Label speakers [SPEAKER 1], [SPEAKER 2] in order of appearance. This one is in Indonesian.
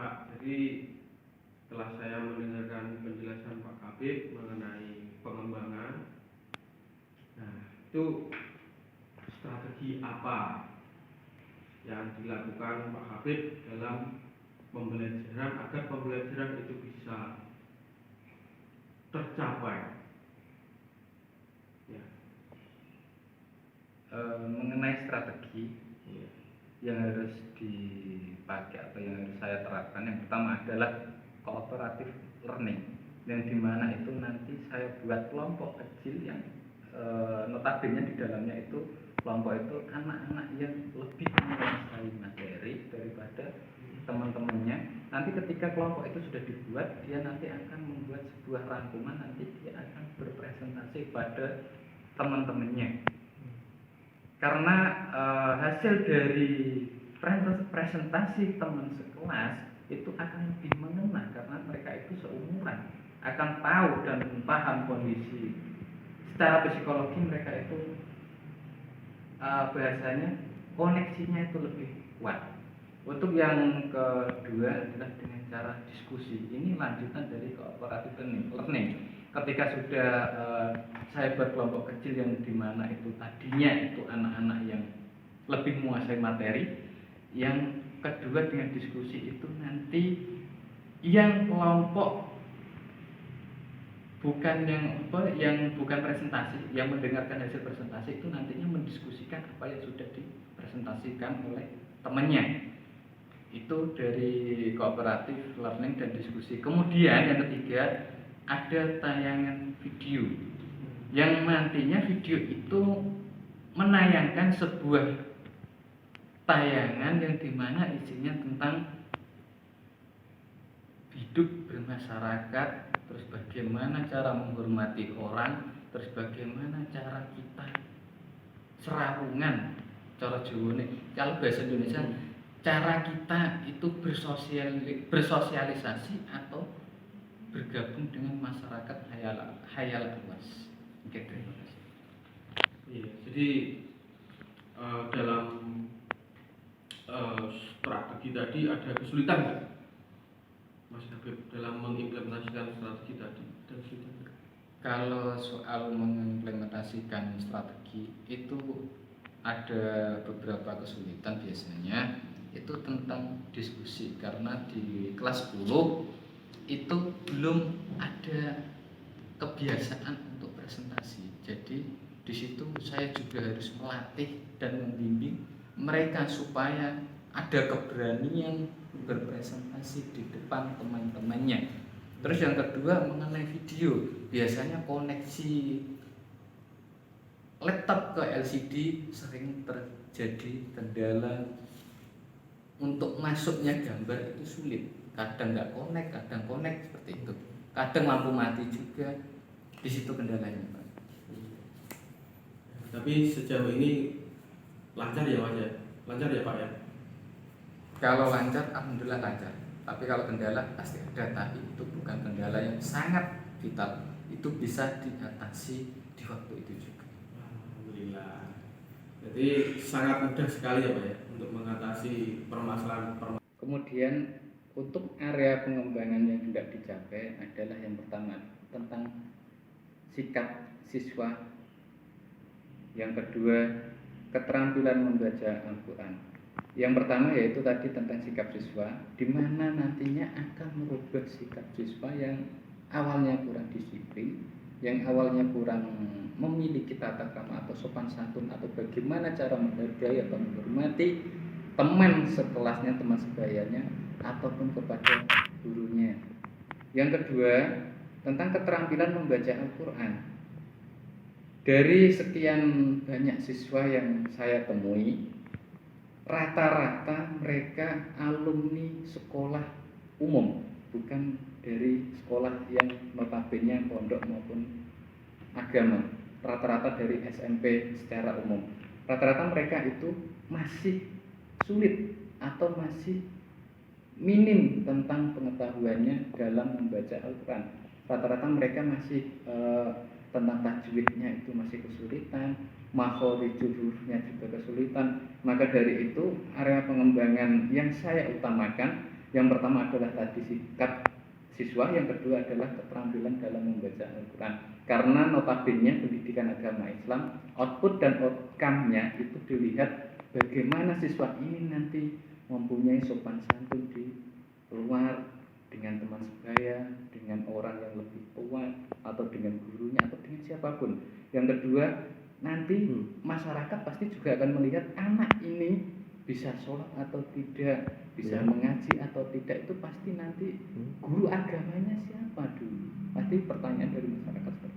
[SPEAKER 1] Pak, jadi setelah saya mendengarkan penjelasan Pak Kabib mengenai pengembangan, nah itu strategi apa yang dilakukan Pak Habib dalam pembelajaran agar pembelajaran itu bisa tercapai? Ya.
[SPEAKER 2] Mengenai strategi yang harus dipakai atau yang harus saya terapkan, yang pertama adalah cooperative learning, yang dimana itu nanti saya buat kelompok kecil yang notabene di dalamnya itu kelompok itu anak-anak yang lebih menguasai materi daripada teman-temannya. Nanti ketika kelompok itu sudah dibuat, dia nanti akan membuat sebuah rangkuman, nanti dia akan berpresentasi pada teman-temannya. Karena hasil dari presentasi teman sekelas itu akan lebih mengena, karena mereka itu seumuran, akan tahu dan paham kondisi secara psikologi mereka itu, bahasanya koneksinya itu lebih kuat. Untuk yang kedua adalah dengan cara diskusi. Ini lanjutan dari cooperative learning. Ketika sudah saya buat kelompok kecil yang dimana itu tadinya itu anak-anak yang lebih menguasai materi, yang kedua dengan diskusi itu nanti yang kelompok bukan yang bukan presentasi, yang mendengarkan hasil presentasi itu nantinya mendiskusikan apa yang sudah dipresentasikan oleh temannya. Itu dari cooperative learning dan diskusi. Kemudian yang ketiga ada tayangan video, yang nantinya video itu menayangkan sebuah tayangan yang dimana isinya tentang hidup bermasyarakat, terus bagaimana cara menghormati orang, terus bagaimana cara kita serawungan, cara Jawa nih, kalau bahasa Indonesia cara kita itu bersosialisasi atau bergabung dengan masyarakat hayal luas. Oke, terima kasih.
[SPEAKER 1] Iya, jadi dalam strategi tadi ada kesulitan nggak, Mas Habib, dalam mengimplementasikan strategi tadi? Ada kesulitan nggak?
[SPEAKER 2] Kalau soal mengimplementasikan strategi itu ada beberapa kesulitan, biasanya itu tentang diskusi, karena di kelas 10 itu belum ada kebiasaan untuk presentasi. Jadi di situ saya juga harus melatih dan membimbing mereka supaya ada keberanian berpresentasi di depan teman-temannya. Terus yang kedua mengenai video, biasanya koneksi laptop ke LCD sering terjadi kendala untuk masuknya gambar itu sulit. Kadang nggak connect, kadang connect, seperti itu. Kadang lampu mati juga, di situ kendalanya, Pak.
[SPEAKER 1] Tapi sejauh ini lancar ya, Mas ya? Lancar ya, Pak ya?
[SPEAKER 2] Kalau lancar, alhamdulillah lancar. Tapi kalau kendala pasti ada, tapi itu bukan kendala yang sangat vital. Itu bisa diatasi di waktu itu juga.
[SPEAKER 1] Alhamdulillah. Jadi sangat mudah sekali ya, Pak ya, untuk mengatasi permasalahan.
[SPEAKER 2] Kemudian untuk area pengembangan yang hendak dicapai adalah yang pertama tentang sikap siswa, yang kedua keterampilan membaca Al-Quran. Yang pertama yaitu tadi tentang sikap siswa, di mana nantinya akan merubah sikap siswa yang awalnya kurang disiplin, yang awalnya kurang memiliki tata krama atau sopan santun, atau bagaimana cara menghargai atau menghormati teman sekelasnya, teman sebayanya, ataupun kepada gurunya. Yang kedua tentang keterampilan membaca Al-Quran. Dari sekian banyak siswa yang saya temui, rata-rata mereka alumni sekolah umum, bukan dari sekolah yang notabene pondok maupun agama. Rata-rata dari SMP secara umum. Rata-rata mereka itu masih sulit atau masih minim tentang pengetahuannya dalam membaca Al-Quran. Rata-rata mereka masih tentang tajwidnya itu masih kesulitan, makhorijul hurufnya juga kesulitan. Maka dari itu area pengembangan yang saya utamakan Yang pertama adalah tadi sikap siswa, yang kedua adalah keterampilan dalam membaca Al-Quran. Karena notabene pendidikan agama Islam, output dan outcome-nya itu dilihat bagaimana siswa ini nanti mempunyai sopan santun di luar, dengan teman sebaya, dengan orang yang lebih tua, atau dengan gurunya, atau dengan siapapun. Yang kedua, nanti masyarakat pasti juga akan melihat anak ini bisa sholat atau tidak, bisa mengaji atau tidak, itu pasti nanti guru agamanya siapa dulu. Pasti pertanyaan dari masyarakat seperti